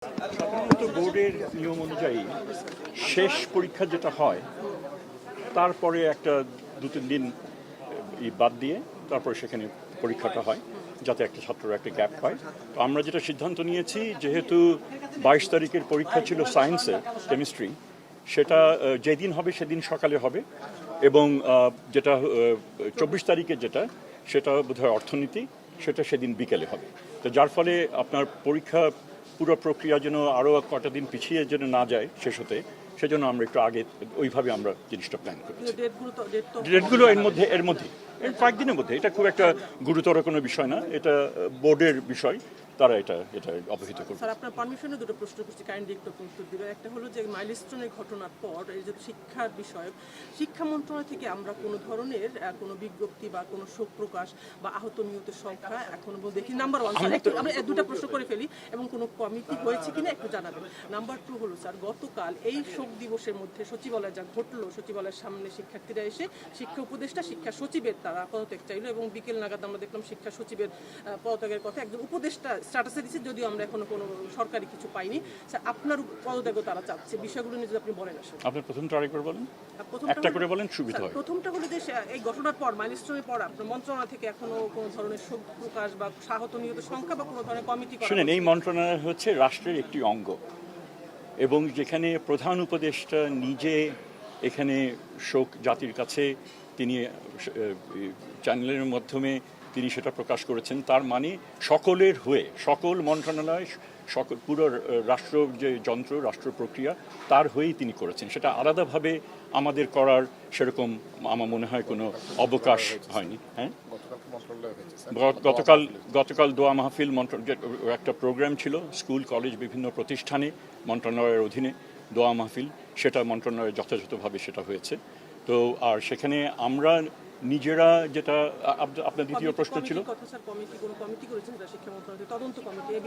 সাধারণত বোর্ডের নিয়ম অনুযায়ী শেষ পরীক্ষা যেটা হয় তারপরে একটা 2-3 দিন বাদ দিয়ে তারপরে সেখানে পরীক্ষাটা হয়, যাতে একটা ছাত্ররা একটা গ্যাপ পায়। তো আমরা যেটা সিদ্ধান্ত নিয়েছি, যেহেতু 22 তারিখের পরীক্ষা ছিল সায়েন্সের, কেমিস্ট্রি, সেটা যেদিন হবে সেদিন সকালে হবে, এবং যেটা 24 তারিখে যেটা, সেটা বোধহয় অর্থনীতি, সেটা সেদিন বিকেলে হবে। তো যার ফলে আপনার পরীক্ষা পুরো প্রক্রিয়া যেন আরও কটা দিন পিছিয়ে যেন না যায় শেষ হতে, সেজন্য আমরা একটু আগে ওইভাবে আমরা জিনিসটা প্ল্যান করেছি। ডেটগুলো এর কয়েকদিনের মধ্যে, এটা খুব একটা গুরুতর কোনো বিষয় না, এটা বোর্ডের বিষয়, তারা এটা অবহিত করবে। স্যার, আপনার পারমিশনে দুটো প্রশ্ন করছি, কাইন্ডলি একটু উত্তর দিবেন। একটা হলো যে মাইলস্টোনের ঘটনার পর এই যে শিক্ষার বিষয়ক, শিক্ষা মন্ত্রণালয় থেকে আমরা কোনো ধরনের কোনো বিজ্ঞপ্তি বা কোনো শোক প্রকাশ বা আহত নিহতের সংখ্যা এখনো দেখি। নাম্বার ওয়ান, স্যার আমরা দুটো প্রশ্ন করে ফেলি, এবং কোনো কমিটি হয়েছে কিনা একটু জানাবেন। নাম্বার টু হলো স্যার, গতকাল এই শোক দিবসের মধ্যে সচিবালয়ে যা ঘটলো, সচিবালয়ের সামনে শিক্ষার্থীরা এসে শিক্ষা উপদেষ্টা, শিক্ষা সচিবের তারা পদত্যাগ চাইলো, এবং বিকেল নাগাদ আমরা দেখলাম শিক্ষা সচিবের পদত্যাগের কথা একজন উপদেষ্টা স্ট্যাটাসে দিচ্ছে, যদিও আমরা এখনো কোনো সরকারি কিছু পাইনি। স্যার, আপনার পদত্যাগও তারা চাচ্ছে, বিষয়গুলো নিয়ে যদি আপনি বলেন। আসলে আপনার প্রথমটা আরেকবার বলেন, একটা করে বলেন, সুবিধা হয়। প্রথমটা হলো যে এই ঘটনার পর, মাইলস্টোনের পর আপনার মন্ত্রণালয় থেকে এখনো কোনো ধরনের শোক প্রকাশ বা আহত নিহত সংখ্যা বা কোনো ধরনের কমিটি করা? শুনেন, এই মন্ত্রণালয় হচ্ছে রাষ্ট্রের একটি অঙ্গ, এবং যেখানে প্রধান উপদেষ্টা নিজে এখানে শোক জাতির কাছে তিনি চ্যানেলের মাধ্যমে তিনি সেটা প্রকাশ করেছেন, তার মানে সকলের হয়ে, সকল মন্ত্রণালয়, সকল পুরো রাষ্ট্র যে যন্ত্র, রাষ্ট্র প্রক্রিয়া, তার হয়েই তিনি করেছেন। সেটা আলাদাভাবে আমাদের করার সেরকম আমার মনে হয় কোনো অবকাশ হয়নি। হ্যাঁ, গতকাল দোয়া মাহফিল একটা প্রোগ্রাম ছিল, স্কুল কলেজ বিভিন্ন প্রতিষ্ঠানে মন্ত্রণালয়ের অধীনে দোয়া মাহফিল, সেটা মন্ত্রণালয়ে যথাযথভাবে সেটা হয়েছে। তো আর সেখানে আমরা নিজেরা, যেটা আপনার দ্বিতীয় প্রশ্ন ছিল,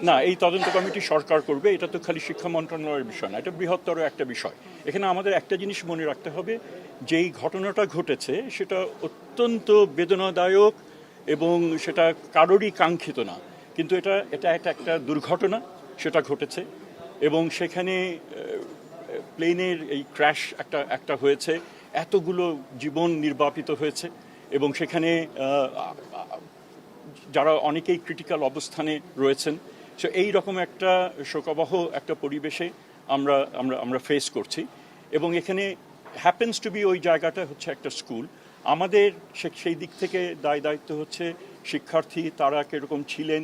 না, এই তদন্ত কমিটি সরকার করবে, এটা তো খালি শিক্ষা মন্ত্রণালয়ের বিষয় না, এটা বৃহত্তর একটা বিষয়। এখানে আমাদের একটা জিনিস মনে রাখতে হবে, যেই ঘটনাটা ঘটেছে সেটা অত্যন্ত বেদনাদায়ক, এবং সেটা কারোরই কাঙ্ক্ষিত না, কিন্তু এটা একটা দুর্ঘটনা, সেটা ঘটেছে, এবং সেখানে প্লেনের এই ক্র্যাশ একটা হয়েছে, এতগুলো জীবন নির্বাপিত হয়েছে, এবং সেখানে যারা অনেকেই ক্রিটিক্যাল অবস্থানে রয়েছেন। সো এই রকম একটা শোকাবহ একটা পরিবেশে আমরা ফেস করছি, এবং এখানে হ্যাপেন্স টু বি ওই জায়গাটা হচ্ছে একটা স্কুল। আমাদের সেই দিক থেকে দায়িত্ব হচ্ছে শিক্ষার্থী তারা কীরকম ছিলেন,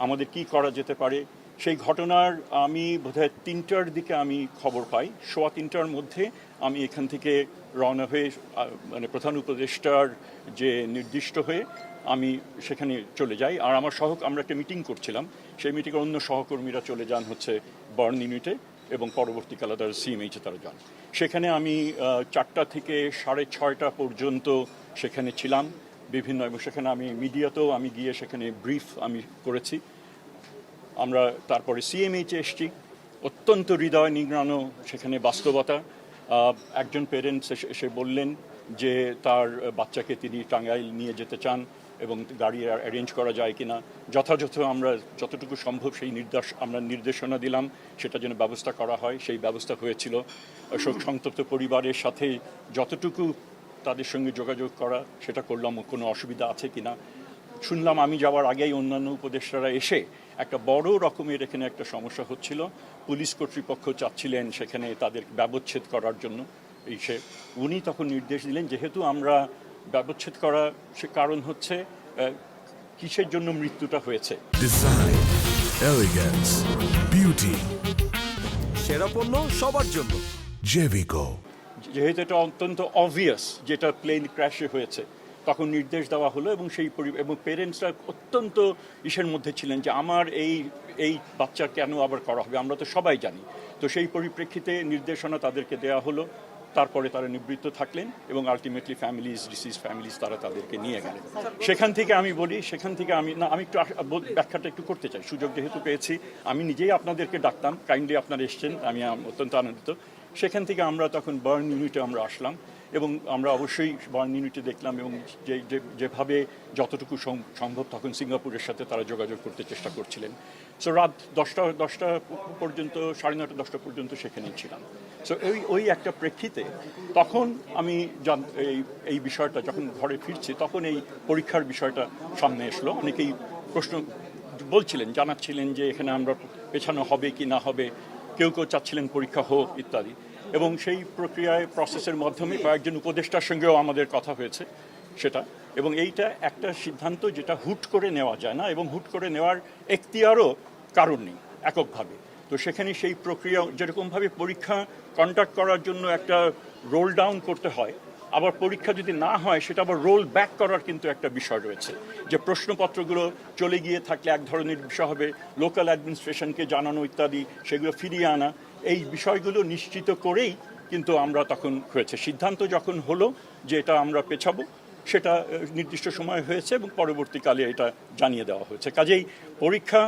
আমাদের কি করা যেতে পারে। সেই ঘটনার আমি বোধহয় 3টার দিকে আমি খবর পাই, 3:15 মধ্যে আমি এখান থেকে রওনা হয়ে, মানে প্রধান উপদেষ্টার যে নির্দিষ্ট হয়ে আমি সেখানে চলে যাই। আর আমরা একটা মিটিং করছিলাম, সেই মিটিংয়ে অন্য সহকর্মীরা চলে যান হচ্ছে বার্ন ইউনিটে, এবং পরবর্তীকালে তারা সিএমএইচে তারা যান। সেখানে আমি 4টা থেকে 6:30 পর্যন্ত সেখানে ছিলাম বিভিন্ন, এবং সেখানে আমি মিডিয়াতেও আমি গিয়ে সেখানে ব্রিফ আমি করেছি। আমরা তারপরে সিএমএইচে এসছি, অত্যন্ত হৃদয় নিংড়ানো সেখানে বাস্তবতা। একজন প্যারেন্টস এসে বললেন যে তার বাচ্চাকে তিনি টাঙ্গাইল নিয়ে যেতে চান, এবং গাড়ি অ্যারেঞ্জ করা যায় কিনা। যথাযথ আমরা যতটুকু সম্ভব সেই নির্দেশনা দিলাম, সেটা যেন ব্যবস্থা করা হয়, সেই ব্যবস্থা হয়েছিল। শোক সন্তপ্ত পরিবারের সাথে যতটুকু তাদের সঙ্গে যোগাযোগ করা সেটা করলাম, কোনো অসুবিধা আছে কিনা। শুনলাম আমি যাওয়ার আগেই অন্যান্য উপদেষ্টারা এসে একটা বড় রকমের এখানে একটা সমস্যা হচ্ছিল, পুলিশ কর্তৃপক্ষ চাচ্ছিলেন সেখানে তাদের ব্যবচ্ছেদ করার জন্য। উনি তখন নির্দেশ দিলেন, যেহেতু আমরা ব্যবচ্ছেদ করা, সে কারণ হচ্ছে কিসের জন্য মৃত্যুটা হয়েছে। ডিজাইন, এলিগেন্স, বিউটি, সেরা পণ্য সবার জন্য জেভিকো। যেহেতু এটা অত্যন্ত অবভিয়াস যেটা প্লেন ক্র্যাশে হয়েছে, তখন নির্দেশ দেওয়া হলো, এবং এবং পেরেন্টসরা অত্যন্ত ইসের মধ্যে ছিলেন যে আমার এই বাচ্চা কেন আবার করা হবে, আমরা তো সবাই জানি। তো সেই পরিপ্রেক্ষিতে নির্দেশনা তাদেরকে দেওয়া হলো, তারপরে তারা নিবৃত্ত থাকলেন, এবং আলটিমেটলি ডিসিজ ফ্যামিলিজ তারা তাদেরকে নিয়ে গেলেন। সেখান থেকে আমি একটু ব্যাখ্যাটা একটু করতে চাই, সুযোগ যেহেতু পেয়েছি। আমি নিজেই আপনাদেরকে ডাকতাম, কাইন্ডলি আপনারা এসছেন, আমি অত্যন্ত আনন্দিত। সেখান থেকে আমরা তখন বার্ন ইউনিটে আমরা আসলাম, এবং আমরা অবশ্যই 1 ইউনিটে দেখলাম এবং যেভাবে যতটুকু সম্ভব তখন সিঙ্গাপুরের সাথে তারা যোগাযোগ করতে চেষ্টা করছিলেন। সো রাত 10টা পর্যন্ত 9:30 10টা পর্যন্ত সেখানেই ছিলাম। সো ওই একটা প্রেক্ষিতে তখন আমি এই বিষয়টা যখন ঘরে ফিরছি তখন এই পরীক্ষার বিষয়টা সামনে আসলো। অনেকেই প্রশ্ন বলছিলেন, জানাচ্ছিলেন যে এখানে আমরা পেছানো হবে কি না হবে, কেউ চাচ্ছিলেন পরীক্ষা হোক ইত্যাদি। এবং সেই প্রসেসের মাধ্যমে কয়েকজন উপদেষ্টার সঙ্গেও আমাদের কথা হয়েছে সেটা। এবং এইটা একটা সিদ্ধান্ত যেটা হুট করে নেওয়া যায় না এবং হুট করে নেওয়ার এখতিয়ারও কারণ নেই এককভাবে। তো সেখানে সেই প্রক্রিয়া যেরকমভাবে পরীক্ষা কন্ডাক্ট করার জন্য একটা রোল ডাউন করতে হয়, আবার পরীক্ষা যদি না হয় সেটা আবার রোল ব্যাক করার কিন্তু একটা বিষয় রয়েছে, যে প্রশ্নপত্রগুলো চলে গিয়ে থাকলে এক ধরনের বিষয় হবে, লোকাল অ্যাডমিনিস্ট্রেশনকে জানানো ইত্যাদি, সেগুলো ফিরিয়ে আনা, এই বিষয়গুলো নিশ্চিত করেই কিন্তু আমরা তখন হয়েছে সিদ্ধান্ত যখন হলো যে এটা আমরা পেছাবো, সেটা নির্দিষ্ট সময় হয়েছে এবং পরবর্তীকালে এটা জানিয়ে দেওয়া হয়েছে। কাজেই পরীক্ষা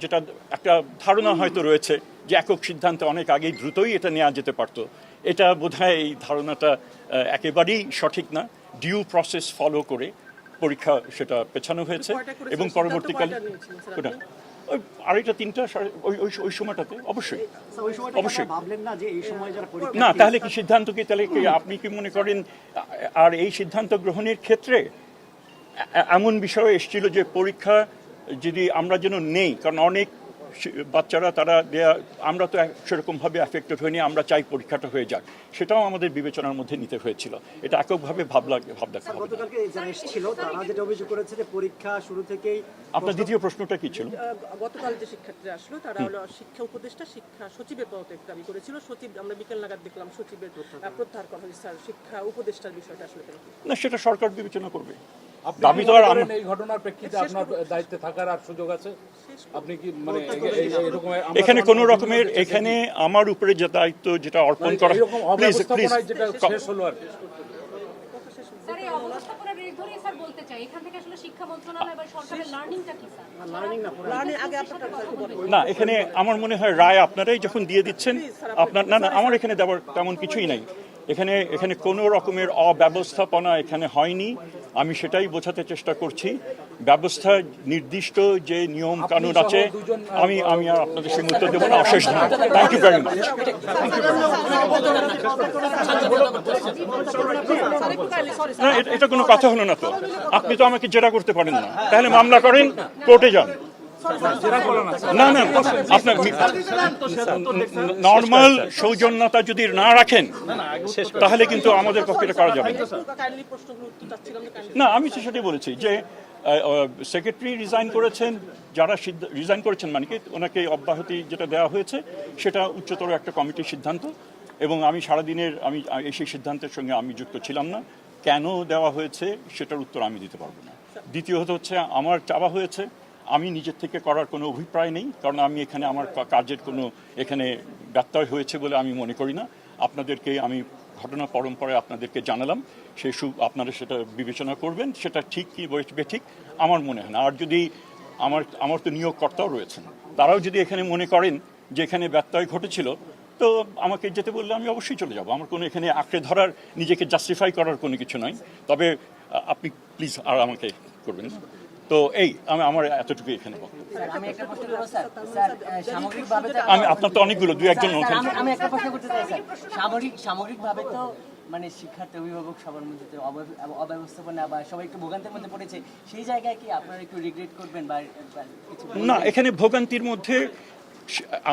যেটা একটা ধারণা হয়তো রয়েছে যে একক সিদ্ধান্তে অনেক আগেই দ্রুতই এটা নেওয়া যেতে পারতো, এটা বোধহয় এই ধারণাটা একেবারেই সঠিক না। ডিউ প্রসেস ফলো করে পরীক্ষা সেটা পেছানো হয়েছে এবং পরবর্তীকালে ওই 2:30 3টা ওই সময়টাতে অবশ্যই অবশ্যই না। তাহলে কি সিদ্ধান্ত কি তাহলে কি আপনি কি মনে করেন? আর এই সিদ্ধান্ত গ্রহণের ক্ষেত্রে এমন বিষয় এসেছিল যে পরীক্ষা যদি আমরা যেন নেই, কারণ অনেক বাচ্চারা তারা আমরা তো সেরকমভাবে অ্যাফেক্টেড হয়নি, আমরা চাই পরীক্ষাটা হয়ে যাক, সেটাও আমাদের বিবেচনার মধ্যে নিতে হয়েছিল। এটা এককভাবে ভাব দেখা হবে। আপনার দ্বিতীয় প্রশ্নটা কি ছিল? গতকাল যে শিক্ষার্থীরা আসলো তারা হলো শিক্ষা উপদেষ্টা, শিক্ষা সচিবের পদত্যাগ দাবি করেছিল। সচিব আমরা বিকেল নাগাদ দেখলাম সচিবের প্রত্যাহার করা হয়েছে। স্যার, শিক্ষা উপদেষ্টার বিষয়টা আসলে না, সেটা সরকার বিবেচনা করবে। দাবি তো আর এই ঘটনার প্রেক্ষিতে আপনার দায়িত্বে থাকার আর সুযোগ আছে? আপনি কি মানে এখানে কোন রকমের এখানে আমার উপরে যে দায়িত্ব যেটা অর্পণ করা, প্লিজ প্লিজ যেটা শেষ হলো আর কি। স্যার, এই অবস্থাপনার রেট ধরে স্যার বলতে চাই, এখান থেকে আসলে শিক্ষা মন্ত্রণালয় বা সরকারের লার্নিংটা কি স্যার? লার্নিং আগে আপনার না, এখানে আমার মনে হয় রায় আপনারাই যখন দিয়ে দিচ্ছেন আপনার, না আমার এখানে দেওয়ার তেমন কিছুই নাই। এখানে কোনো রকমের অব্যবস্থাপনা এখানে হয়নি। আমি সেটাই বোঝাতে চেষ্টা করছি। ব্যবস্থা নির্দিষ্ট যে নিয়ম কানুন আছে, আমি আর আপনাদের সঙ্গে উত্তর দেবো না। অশেষ ধন্যবাদ। Thank you very much. না, এটা কোনো কথা হলো না তো। আপনি তো আমাকে জেরা করতে পারেন না, তাহলে মামলা করেন, কোর্টে যান। না না, আপনার নর্মাল সৌজন্যতা যদি না রাখেন তাহলে কিন্তু আমাদের পক্ষে এটা করা যাবে না। আমি তো সেটাই বলেছি যে সেক্রেটারি রিজাইন করেছেন, যারা রিজাইন করেছেন মানে কি ওনাকে অব্যাহতি যেটা দেওয়া হয়েছে সেটা উচ্চতর একটা কমিটির সিদ্ধান্ত এবং আমি সারাদিনের সেই সিদ্ধান্তের সঙ্গে আমি যুক্ত ছিলাম না। কেন দেওয়া হয়েছে সেটার উত্তর আমি দিতে পারবো না। দ্বিতীয়ত হচ্ছে আমার চাওয়া হয়েছে, আমি নিজের থেকে করার কোনো অভিপ্রায় নেই, কারণ আমি এখানে আমার কাজের কোনো এখানে ব্যত্যয় হয়েছে বলে আমি মনে করি না। আপনাদেরকে আমি ঘটনা পরম্পরায় আপনাদেরকে জানালাম, আপনারা সেটা বিবেচনা করবেন, সেটা ঠিক কি ঠিক আমার মনে হয় না। আর যদি আমার তো নিয়োগকর্তাও রয়েছেন, তারাও যদি এখানে মনে করেন যে এখানে ব্যত্যয় ঘটেছিল, তো আমাকে যেতে বললে আমি অবশ্যই চলে যাব। আমার কোনো এখানে আঁকড়ে ধরার, নিজেকে জাস্টিফাই করার কোনো কিছু নয়। তবে আপনি প্লিজ আর আমাকে করবেন না। তো আমার এতটুকু এখানে আমি একটা প্রশ্ন করব স্যার। স্যার, সামগ্রিকভাবে আমি আপনার তো অনেকগুলো দুই একজন আমি একটা প্রশ্ন করতে চাই স্যার। সামগ্রিকভাবে তো মানে শিক্ষার্থী, অভিভাবক সবার মধ্যে অব্যবস্থাপনা বা সবাই একটু ভোগান্তির মধ্যে পড়েছে, সেই জায়গায় কি আপনারা একটু রিগ্রেট করবেন বা কিছু? না, এখানে ভোগান্তির মধ্যে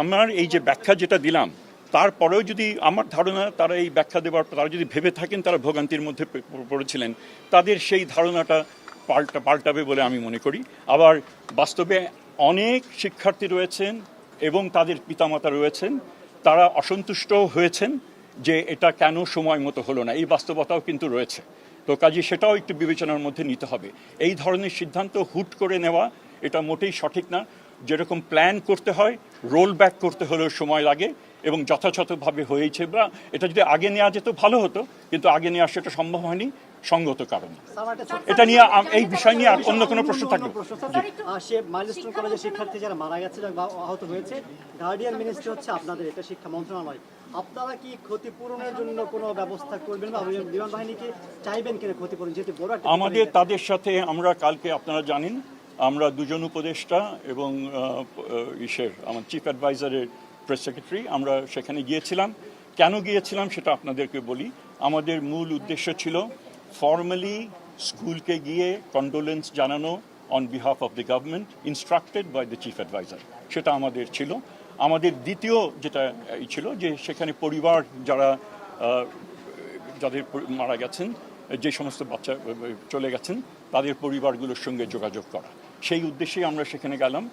আমার এই যে ব্যাখ্যা যেটা দিলাম, তারপরেও যদি আমার ধারণা তারা এই ব্যাখ্যা দেওয়ার তারা যদি ভেবে থাকেন তারা ভোগান্তির মধ্যে পড়েছিলেন, তাদের সেই ধারণাটা পাল্টাবে বলে আমি মনে করি। আবার বাস্তবে অনেক শিক্ষার্থী রয়েছেন এবং তাদের পিতামাতা রয়েছেন, তারা অসন্তুষ্ট হয়েছেন যে এটা কেন সময় মতো হলো না, এই বাস্তবতাও কিন্তু রয়েছে। তো কাজে সেটাও একটু বিবেচনার মধ্যে নিতে হবে। এই ধরনের সিদ্ধান্ত হুট করে নেওয়া এটা মোটেই সঠিক না। যেরকম প্ল্যান করতে হয় রোল ব্যাক করতে হলেও সময় লাগে এবং যথাযথভাবে হয়েছে, বা এটা যদি আগে নেওয়া যেত ভালো হতো, কিন্তু আগে নেওয়া সেটা সম্ভব হয়নি সঙ্গত কারণে। এটা নিয়ে এই বিষয় নিয়ে আর অন্য কোনো প্রশ্ন থাকবে? সে মাইলস্টোন কলেজের শিক্ষার্থী যারা মারা গেছে বা আহত হয়েছে, গার্ডিয়ান মিনিস্ট্রি হচ্ছে আপনাদের, এটা শিক্ষা মন্ত্রণালয়। আপনারা কি ক্ষতিপূরণের জন্য কোনো ব্যবস্থা করবেন বা বিমান বাহিনীকে চাইবেন কিনা ক্ষতিপূরণ, যেহেতু বড় একটা আমাদের তাদের সাথে আমরা কালকে, আপনারা জানেন, আমরা দুজন উপদেষ্টা এবং আমার চিফ অ্যাডভাইজারের প্রেস সেক্রেটারি আমরা সেখানে গিয়েছিলাম। কেন গিয়েছিলাম সেটা আপনাদেরকে বলি। আমাদের মূল উদ্দেশ্য ছিল ফর্মালি স্কুলকে গিয়ে কন্ডোলেন্স জানানো on behalf of the government instructed by the chief adviser, সেটা আমাদের ছিল। আমাদের দ্বিতীয় যেটা ছিল যে সেখানে পরিবার যাদের মারা গেছেন, যে সমস্ত বাচ্চা চলে গেছেন, তাদের পরিবারগুলোর সঙ্গে যোগাযোগ করা। সেই উদ্দেশ্যেই আমরা সেখানে গেলাম।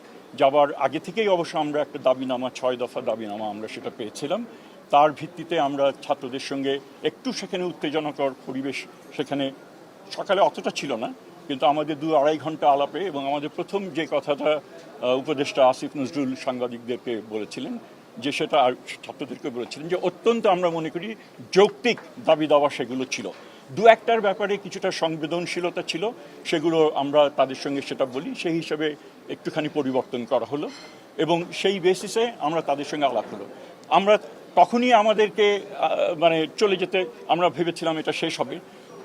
যাবার আগে থেকেই অবশ্য আমরা একটা দাবিনামা, 6 দফা দাবিনামা আমরা সেটা পেয়েছিলাম। তার ভিত্তিতে আমরা ছাত্রদের সঙ্গে একটু সেখানে উত্তেজনাকর পরিবেশ, সেখানে সকালে অতটা ছিল না, কিন্তু আমাদের 2-2.5 ঘন্টা আলাপে এবং আমাদের প্রথম যে কথাটা উপদেষ্টা আসিফ নজরুল সাংবাদিকদেরকে বলেছিলেন, যে সেটা আর ছাত্রদেরকে বলেছিলেন যে অত্যন্ত আমরা মনে করি যৌক্তিক দাবি দাওয়া সেগুলো ছিল। 2-1টার ব্যাপারে কিছুটা সংবেদনশীলতা ছিল, সেগুলো আমরা তাদের সঙ্গে সেটা বলি, সেই হিসাবে একটুখানি পরিবর্তন করা হলো এবং সেই বেসিসে আমরা তাদের সঙ্গে আলাপ হলো। আমরা তখনই আমাদেরকে মানে চলে যেতে আমরা ভেবেছিলাম এটা শেষ হবে।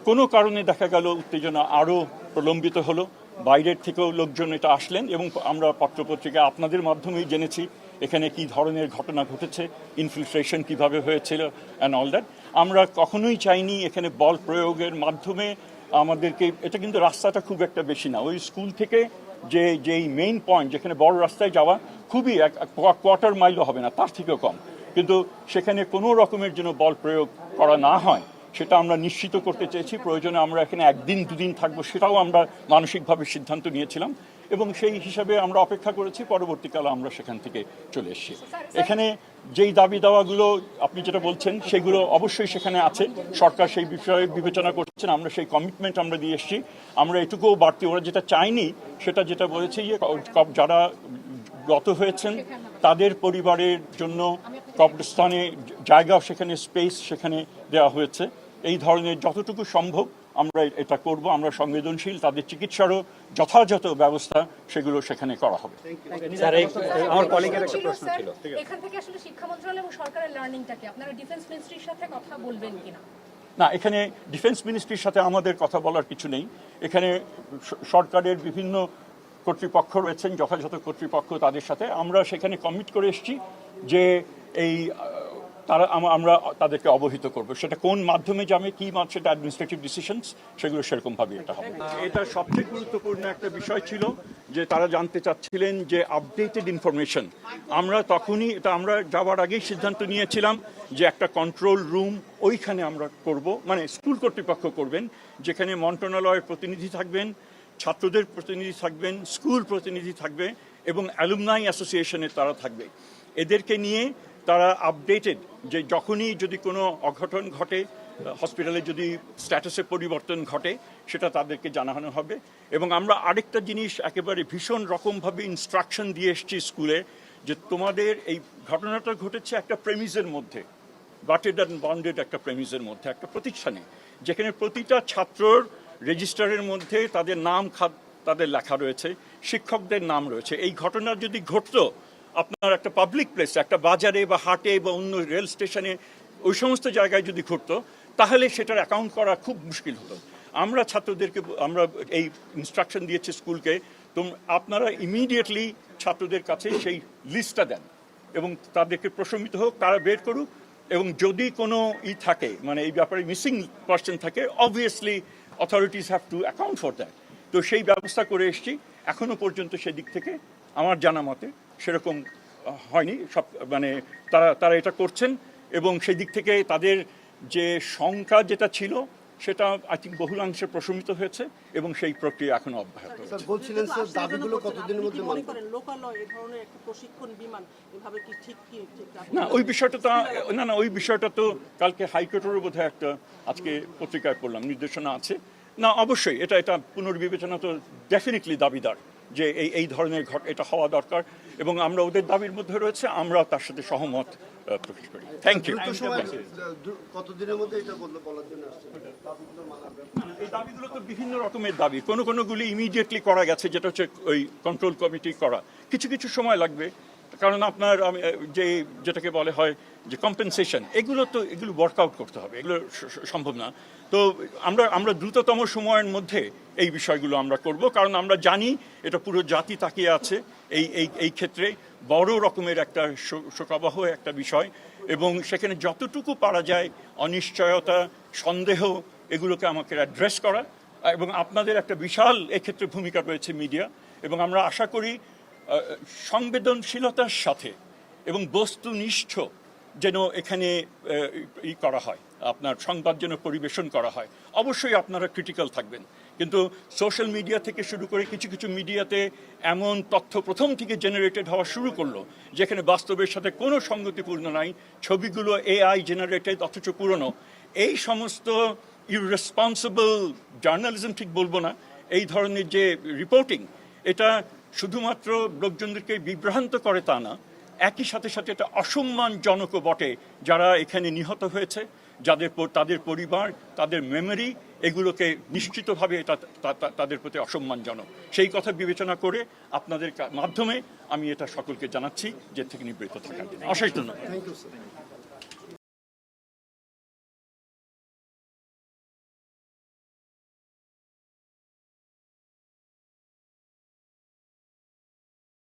কোনো কারণে দেখা গেল উত্তেজনা আরও প্রলম্বিত হলো, বাইরের থেকেও লোকজন এটা আসলেন এবং আমরা পত্রপত্রিকা আপনাদের মাধ্যমেই জেনেছি এখানে কি ধরনের ঘটনা ঘটেছে, ইনফিলট্রেশন কিভাবে হয়েছিল অ্যান্ড অল দ্যাট। আমরা কখনোই চাইনি এখানে বল প্রয়োগের মাধ্যমে আমাদেরকে, এটা কিন্তু রাস্তাটা খুব একটা বেশি না, ওই স্কুল থেকে যেই মেইন পয়েন্ট যেখানে বড় রাস্তায় যাওয়া খুবই 1/4 মাইলও হবে না, তার থেকেও কম, কিন্তু সেখানে কোনো রকমের জন্য বল প্রয়োগ করা না হয় সেটা আমরা নিশ্চিত করতে চেয়েছি। প্রয়োজনে আমরা এখানে 1-2 দিন থাকবো, সেটাও আমরা মানসিকভাবে সিদ্ধান্ত নিয়েছিলাম এবং সেই হিসাবে আমরা অপেক্ষা করেছি। পরবর্তীকালে আমরা সেখান থেকে চলে এসেছি। এখানে যেই দাবি দাওয়াগুলো আপনি যেটা বলছেন সেগুলো অবশ্যই সেখানে আছে, সরকার সেই বিষয়ে বিবেচনা করছেন, আমরা সেই কমিটমেন্ট আমরা দিয়ে এসেছি। আমরা এটুকুও বাড়তি, ওরা যেটা চাইনি সেটা যেটা বলেছে যে যারা গত হয়েছেন তাদের পরিবারের জন্য কবরস্থানে জায়গা, সেখানে স্পেস সেখানে দেওয়া হয়েছে। এই ধরনের যতটুকু সম্ভব আমরা এটা করব। আমরা সংবেদনশীল, তাদের চিকিৎসারও যথাযথ ব্যবস্থা সেগুলো সেখানে করা হবে। আমার কলিগের একটা প্রশ্ন ছিল, এখান থেকে আসলে শিক্ষা মন্ত্রণালয় এবং সরকারের লার্নিংটা কি আপনারা ডিফেন্স মিনিস্ট্রির সাথে কথা বলবেন কিনা? না, এখানে ডিফেন্স মিনিস্ট্রির সাথে আমাদের কথা বলার কিছু নেই। এখানে সরকারের বিভিন্ন কর্তৃপক্ষ রয়েছেন, যথাযথ কর্তৃপক্ষ, তাদের সাথে আমরা সেখানে কমিট করে এসেছি যে এই আমরা তাদেরকে অবহিত করব। সেটা কোন মাধ্যমে যাবে, কি সেটা অ্যাডমিনিস্ট্রেটিভ ডিসিশনস, সেগুলো সেরকমভাবে এটা হবে। এটা সবচেয়ে গুরুত্বপূর্ণ একটা বিষয় ছিল যে তারা জানতে চাচ্ছিলেন যে আপডেটেড ইনফরমেশন। আমরা তখনই এটা আমরা যাওয়ার আগেই সিদ্ধান্ত নিয়েছিলাম যে একটা কন্ট্রোল রুম ওইখানে আমরা করব, মানে স্কুল কর্তৃপক্ষ করবেন, যেখানে মন্ত্রণালয়ের প্রতিনিধি থাকবেন, ছাত্রদের প্রতিনিধি থাকবেন, স্কুল প্রতিনিধি থাকবে এবং অ্যালুমনাই অ্যাসোসিয়েশনের তারা থাকবে। এদেরকে নিয়ে তারা আপডেটেড, যে যখনই যদি কোনো অঘটন ঘটে, হসপিটালে যদি স্ট্যাটাসে পরিবর্তন ঘটে, সেটা তাদেরকে জানানো হবে। এবং আমরা আরেকটা জিনিস একেবারে ভীষণ রকমভাবে ইনস্ট্রাকশন দিয়ে এসেছি স্কুলে, যে তোমাদের এই ঘটনাটা ঘটেছে একটা প্রেমিসের মধ্যে, গাটেড অ্যান্ড বাউন্ডেড একটা প্রেমিসের মধ্যে, একটা প্রতিষ্ঠানে, যেখানে প্রতিটা ছাত্রর রেজিস্টারের মধ্যে তাদের নাম তাদের লেখা রয়েছে, শিক্ষকদের নাম রয়েছে। এই ঘটনা যদি ঘটতো আপনার একটা পাবলিক প্লেসে, একটা বাজারে বা হাটে বা অন্য রেল স্টেশনে, ওই সমস্ত জায়গায় যদি ঘটতো, তাহলে সেটার অ্যাকাউন্ট করা খুব মুশকিল হতো। আমরা ছাত্রদেরকে আমরা এই ইনস্ট্রাকশন দিয়েছি স্কুলকে, আপনারা ইমিডিয়েটলি ছাত্রদের কাছে সেই লিস্টটা দেন এবং তাদেরকে প্রশমিত হোক, তারা বের করুক, এবং যদি কোনো থাকে, মানে এই ব্যাপারে মিসিং পার্সন থাকে, obviously authorities have to account for that. তো সেই ব্যবস্থা করে এসেছি। এখনো পর্যন্ত সেদিক থেকে আমার জানা মতে সেরকম হয়নি, সব মানে তারা এটা করছেন এবং সেই দিক থেকে তাদের যে শঙ্কা যেটা ছিল সেটা আই থিঙ্ক বহুলাংশে প্রশমিত হয়েছে এবং সেই প্রক্রিয়া এখনো অব্যাহত রয়েছে। বলছিলেন স্যার, দাবিগুলো কতদিনের মধ্যে মনে করেন লোকালয় এই ধরনের একটা প্রশিক্ষণ বিমান এভাবে কি ঠিক না, ওই বিষয়টা তো না, ওই বিষয়টা তো কালকে হাইকোর্টেরও বোধহয় একটা আজকে পত্রিকায় পড়লাম নির্দেশনা আছে। না, অবশ্যই এটা পুনর্বিবেচনা তো ডেফিনেটলি দাবিদার, যে এই ধরনের এটা হওয়া দরকার এবং আমরা ওদের দাবির মধ্যে রয়েছে, আমরা তার সাথে সহমত প্রকাশ করি। Thank you. কতদিনের মধ্যে এটা বলার জন্য আসছে? এই দাবিগুলো তো বিভিন্ন রকমের দাবি, কোনোগুলি ইমিডিয়েটলি করা গেছে, যেটা হচ্ছে ওই কন্ট্রোল কমিটি করা। কিছু কিছু সময় লাগবে, কারণ আপনার যেটাকে বলে হয় যে কম্পেনসেশন, এগুলো ওয়ার্কআউট করতে হবে, এগুলো সম্ভব না। তো আমরা দ্রুততম সময়ের মধ্যে এই বিষয়গুলো আমরা করব, কারণ আমরা জানি এটা পুরো জাতি তাকিয়ে আছে এই ক্ষেত্রে বড় রকমের একটা শোকাবহ একটা বিষয়, এবং সেখানে যতটুকু পারা যায় অনিশ্চয়তা, সন্দেহ, এগুলোকে আমাকে অ্যাড্রেস করা, এবং আপনাদের একটা বিশাল এক্ষেত্রে ভূমিকা রয়েছে মিডিয়া, এবং আমরা আশা করি সংবেদনশীলতার সাথে এবং বস্তুনিষ্ঠ যেন এখানে করা হয়, আপনার সংবাদ যেন পরিবেশন করা হয়। অবশ্যই আপনারা ক্রিটিক্যাল থাকবেন, কিন্তু সোশ্যাল মিডিয়া থেকে শুরু করে কিছু কিছু মিডিয়াতে এমন তথ্য প্রথম থেকে জেনারেটেড হওয়া শুরু করলো যেখানে বাস্তবের সাথে কোনো সঙ্গতিপূর্ণ নাই, ছবিগুলো AI জেনারেটেড অথচ পুরনো। এই সমস্ত ইররেসপন্সিবল জার্নালিজম ঠিক বলবো না, এই ধরনের যে রিপোর্টিং, এটা শুধুমাত্র লোকজনদেরকে বিভ্রান্ত করে তা না, একই সাথে সাথে এটা অসম্মানজনকও বটে যারা এখানে নিহত হয়েছে, তাদের পরিবার, তাদের মেমরি, এগুলোকে নিশ্চিতভাবে এটা তাদের প্রতি অসম্মানজনক। সেই কথা বিবেচনা করে আপনাদের মাধ্যমে আমি এটা সকলকে জানাচ্ছি যে থেকে নিবৃত্ত থাকার জন্য। অশেষ ধন্যবাদ। Thank you sir.